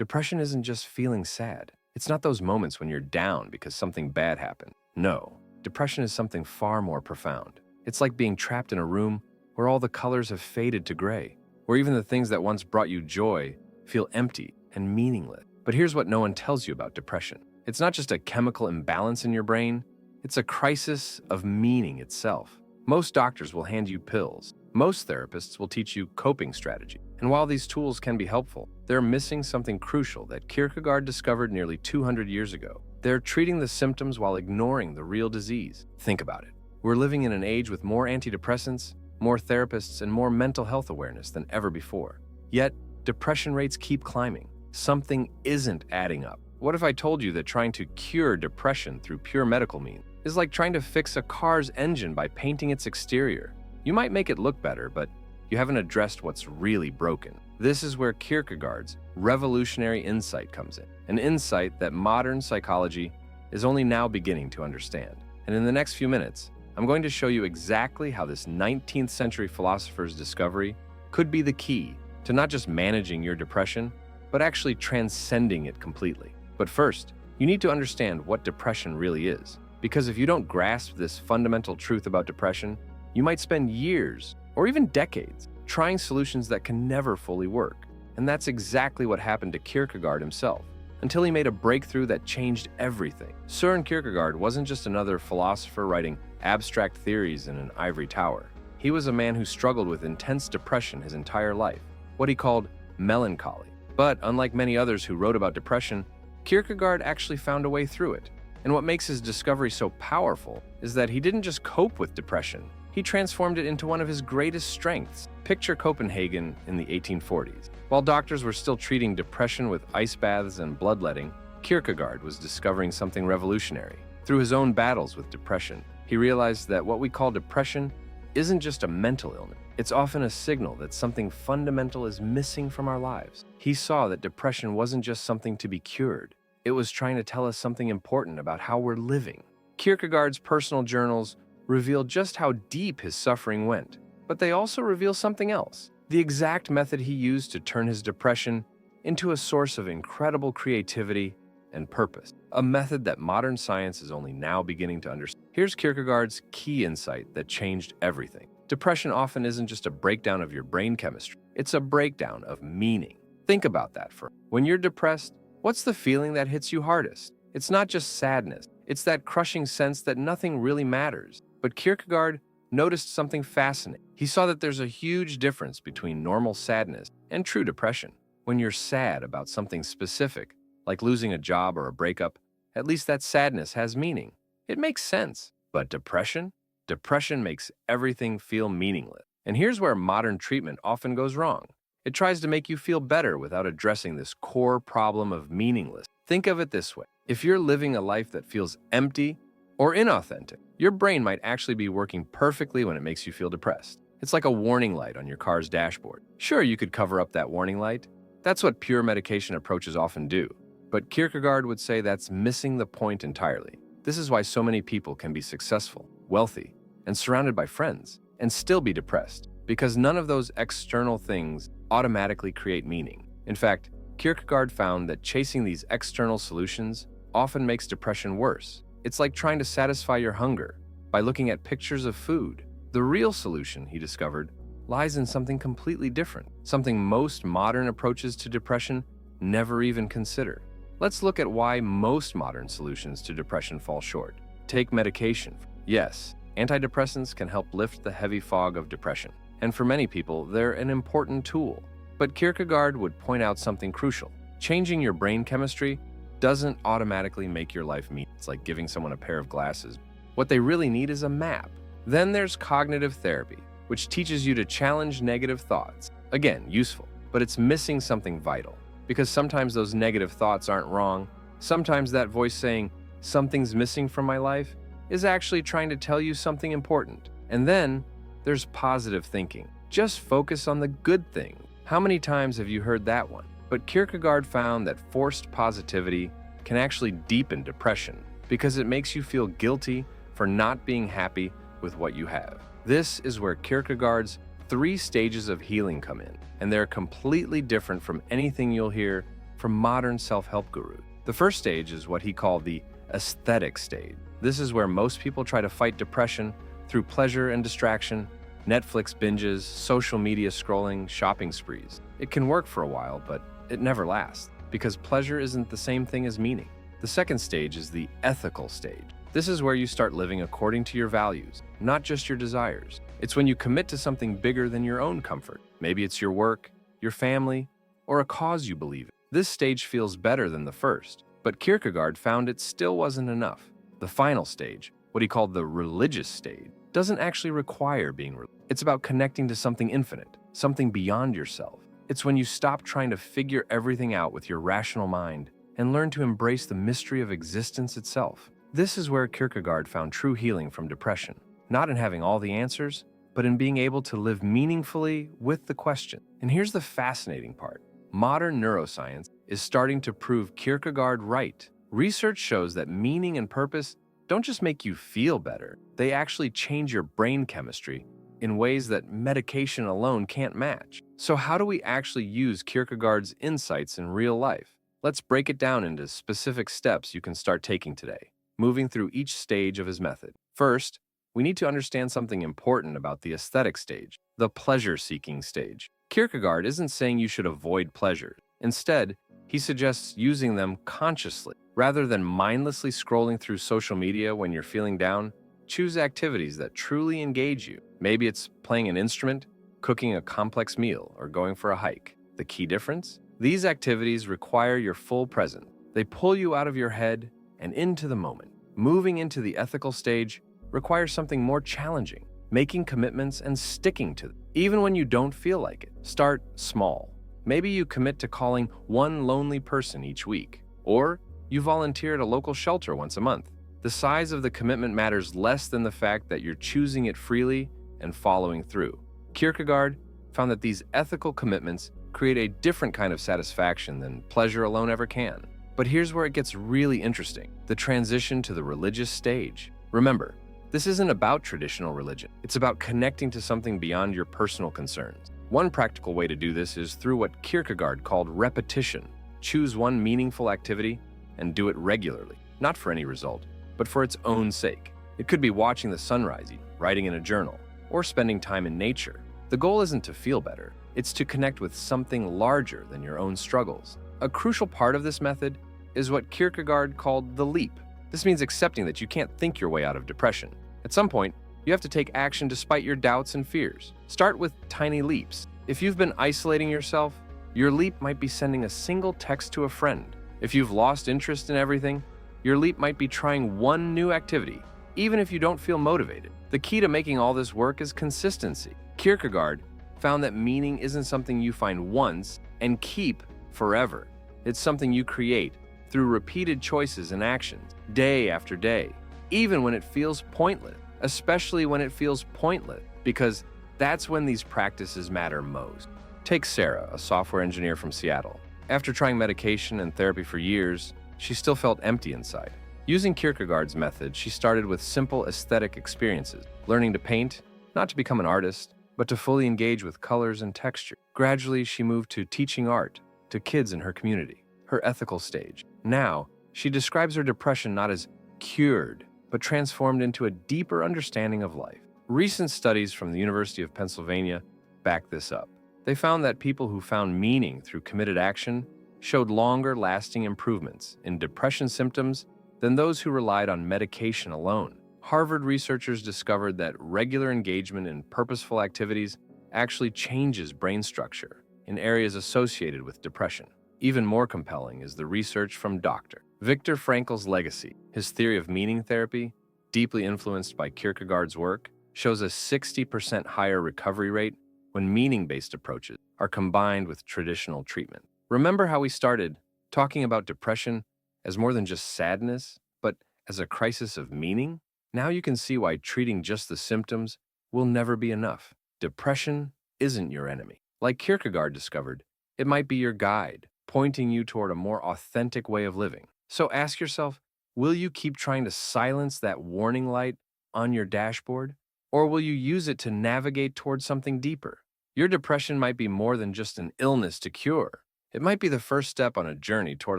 Depression isn't just feeling sad. It's not those moments when you're down because something bad happened. No, depression is something far more profound. It's like being trapped in a room where all the colors have faded to gray, where even the things that once brought you joy feel empty and meaningless. But here's what no one tells you about depression. It's not just a chemical imbalance in your brain, it's a crisis of meaning itself. Most doctors will hand you pills. Most therapists will teach you coping strategies. And while these tools can be helpful, they're missing something crucial that Kierkegaard discovered nearly 200 years ago. They're treating the symptoms while ignoring the real disease. Think about it. We're living in an age with more antidepressants, more therapists, and more mental health awareness than ever before. Yet, depression rates keep climbing. Something isn't adding up. What if I told you that trying to cure depression through pure medical means is like trying to fix a car's engine by painting its exterior? You might make it look better, but you haven't addressed what's really broken. This is where Kierkegaard's revolutionary insight comes in, an insight that modern psychology is only now beginning to understand. And in the next few minutes, I'm going to show you exactly how this 19th century philosopher's discovery could be the key to not just managing your depression, but actually transcending it completely. But first, you need to understand what depression really is. Because if you don't grasp this fundamental truth about depression, you might spend years or even decades trying solutions that can never fully work. And that's exactly what happened to Kierkegaard himself, until he made a breakthrough that changed everything. Søren Kierkegaard wasn't just another philosopher writing abstract theories in an ivory tower. He was a man who struggled with intense depression his entire life, what he called melancholy. But unlike many others who wrote about depression, Kierkegaard actually found a way through it. And what makes his discovery so powerful is that he didn't just cope with depression, he transformed it into one of his greatest strengths. Picture Copenhagen in the 1840s. While doctors were still treating depression with ice baths and bloodletting, Kierkegaard was discovering something revolutionary. Through his own battles with depression, he realized that what we call depression isn't just a mental illness. It's often a signal that something fundamental is missing from our lives. He saw that depression wasn't just something to be cured. It was trying to tell us something important about how we're living. Kierkegaard's personal journals reveal just how deep his suffering went, but they also reveal something else: the exact method he used to turn his depression into a source of incredible creativity and purpose, a method that modern science is only now beginning to understand. Here's Kierkegaard's key insight that changed everything. Depression often isn't just a breakdown of your brain chemistry, it's a breakdown of meaning. Think about that when you're depressed, what's the feeling that hits you hardest? It's not just sadness, it's that crushing sense that nothing really matters. But Kierkegaard noticed something fascinating. He saw that there's a huge difference between normal sadness and true depression. When you're sad about something specific, like losing a job or a breakup, at least that sadness has meaning. It makes sense. But depression? Depression makes everything feel meaningless. And here's where modern treatment often goes wrong. It tries to make you feel better without addressing this core problem of meaningless. Think of it this way. If you're living a life that feels empty or inauthentic, your brain might actually be working perfectly when it makes you feel depressed. It's like a warning light on your car's dashboard. Sure, you could cover up that warning light. That's what pure medication approaches often do. But Kierkegaard would say that's missing the point entirely. This is why so many people can be successful, wealthy, and surrounded by friends, and still be depressed, because none of those external things automatically create meaning. In fact, Kierkegaard found that chasing these external solutions often makes depression worse. It's like trying to satisfy your hunger by looking at pictures of food. The real solution, he discovered, lies in something completely different, something most modern approaches to depression never even consider. Let's look at why most modern solutions to depression fall short. Take medication. Yes, antidepressants can help lift the heavy fog of depression, and for many people, they're an important tool. But Kierkegaard would point out something crucial. Changing your brain chemistry doesn't automatically make your life mean. It's like giving someone a pair of glasses. What they really need is a map. Then there's cognitive therapy, which teaches you to challenge negative thoughts. Again, useful, but it's missing something vital. Because sometimes those negative thoughts aren't wrong. Sometimes that voice saying, "Something's missing from my life," is actually trying to tell you something important. And then there's positive thinking. Just focus on the good things. How many times have you heard that one? But Kierkegaard found that forced positivity can actually deepen depression because it makes you feel guilty for not being happy with what you have. This is where Kierkegaard's 3 stages of healing come in, and they're completely different from anything you'll hear from modern self-help gurus. The first stage is what he called the aesthetic stage. This is where most people try to fight depression through pleasure and distraction, Netflix binges, social media scrolling, shopping sprees. It can work for a while, but it never lasts, because pleasure isn't the same thing as meaning. The second stage is the ethical stage. This is where you start living according to your values, not just your desires. It's when you commit to something bigger than your own comfort. Maybe it's your work, your family, or a cause you believe in. This stage feels better than the first, but Kierkegaard found it still wasn't enough. The final stage, what he called the religious stage, doesn't actually require being religious. It's about connecting to something infinite, something beyond yourself. It's when you stop trying to figure everything out with your rational mind and learn to embrace the mystery of existence itself. This is where Kierkegaard found true healing from depression, not in having all the answers, but in being able to live meaningfully with the question. And here's the fascinating part. Modern neuroscience is starting to prove Kierkegaard right. Research shows that meaning and purpose don't just make you feel better, they actually change your brain chemistry in ways that medication alone can't match. So how do we actually use Kierkegaard's insights in real life? Let's break it down into specific steps you can start taking today, moving through each stage of his method. First, we need to understand something important about the aesthetic stage, the pleasure-seeking stage. Kierkegaard isn't saying you should avoid pleasure. Instead, he suggests using them consciously. Rather than mindlessly scrolling through social media when you're feeling down, choose activities that truly engage you. Maybe it's playing an instrument, cooking a complex meal, or going for a hike. The key difference? These activities require your full presence. They pull you out of your head and into the moment. Moving into the ethical stage requires something more challenging, making commitments and sticking to them, even when you don't feel like it. Start small. Maybe you commit to calling one lonely person each week, or you volunteer at a local shelter once a month. The size of the commitment matters less than the fact that you're choosing it freely and following through. Kierkegaard found that these ethical commitments create a different kind of satisfaction than pleasure alone ever can. But here's where it gets really interesting: the transition to the religious stage. Remember, this isn't about traditional religion. It's about connecting to something beyond your personal concerns. One practical way to do this is through what Kierkegaard called repetition. Choose one meaningful activity and do it regularly, not for any result, but for its own sake. It could be watching the sunrise, writing in a journal, or spending time in nature. The goal isn't to feel better, it's to connect with something larger than your own struggles. A crucial part of this method is what Kierkegaard called the leap. This means accepting that you can't think your way out of depression. At some point, you have to take action despite your doubts and fears. Start with tiny leaps. If you've been isolating yourself, your leap might be sending a single text to a friend. If you've lost interest in everything, your leap might be trying one new activity, even if you don't feel motivated. The key to making all this work is consistency. Kierkegaard found that meaning isn't something you find once and keep forever. It's something you create through repeated choices and actions, day after day, even when it feels pointless, especially when it feels pointless, because that's when these practices matter most. Take Sarah, a software engineer from Seattle. After trying medication and therapy for years, she still felt empty inside. Using Kierkegaard's method, she started with simple aesthetic experiences, learning to paint, not to become an artist, but to fully engage with colors and texture. Gradually, she moved to teaching art to kids in her community, her ethical stage. Now, she describes her depression not as cured, but transformed into a deeper understanding of life. Recent studies from the University of Pennsylvania back this up. They found that people who found meaning through committed action showed longer-lasting improvements in depression symptoms than those who relied on medication alone. Harvard researchers discovered that regular engagement in purposeful activities actually changes brain structure in areas associated with depression. Even more compelling is the research from Dr. Viktor Frankl's legacy. His theory of meaning therapy, deeply influenced by Kierkegaard's work, shows a 60% higher recovery rate when meaning-based approaches are combined with traditional treatment. Remember how we started talking about depression as more than just sadness, but as a crisis of meaning? Now you can see why treating just the symptoms will never be enough. Depression isn't your enemy. Like Kierkegaard discovered, it might be your guide, pointing you toward a more authentic way of living. So ask yourself, will you keep trying to silence that warning light on your dashboard? Or will you use it to navigate towards something deeper? Your depression might be more than just an illness to cure. It might be the first step on a journey toward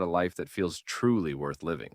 a life that feels truly worth living.